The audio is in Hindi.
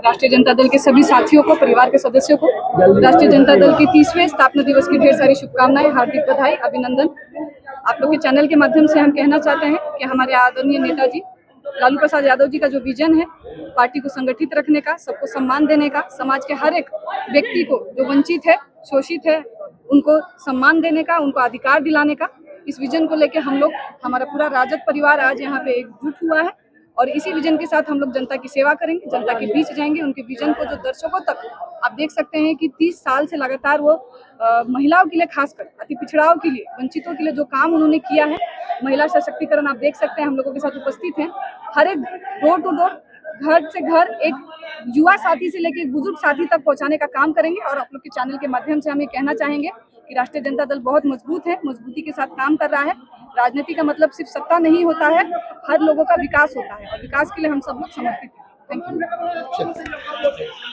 राष्ट्रीय जनता दल के सभी साथियों को, परिवार के सदस्यों को राष्ट्रीय जनता दल के 30वें स्थापना दिवस की ढेर सारी शुभकामनाएं, हार्दिक बधाई, अभिनंदन। आप लोग के चैनल के माध्यम से हम कहना चाहते हैं कि हमारे आदरणीय नेताजी लालू प्रसाद यादव जी का जो विजन है, पार्टी को संगठित रखने का, सबको सम्मान देने का, समाज के हर एक व्यक्ति को जो वंचित है, शोषित है, उनको सम्मान देने का, उनको अधिकार दिलाने का, इस विजन को लेकर हम लोग, हमारा पूरा राजद परिवार आज यहाँ पे एकजुट हुआ है और इसी विजन के साथ हम लोग जनता की सेवा करेंगे, जनता के बीच जाएंगे। उनके विजन को जो दर्शकों तक आप देख सकते हैं कि 30 साल से लगातार वो महिलाओं के लिए, खासकर अति पिछड़ाओं के लिए, वंचितों के लिए जो काम उन्होंने किया है, महिला सशक्तिकरण आप देख सकते हैं, हम लोगों के साथ उपस्थित हैं। हर एक डोर टू डोर, घर से घर, एक युवा साथी से लेकर एक बुजुर्ग साथी तक पहुंचाने का काम करेंगे। और आप लोग के चैनल के माध्यम से हम ये कहना चाहेंगे कि राष्ट्रीय जनता दल बहुत मजबूत है, मजबूती के साथ काम कर रहा है। राजनीति का मतलब सिर्फ सत्ता नहीं होता है, हर लोगों का विकास होता है और विकास के लिए हम सब लोग समर्पित हैं। Thank you.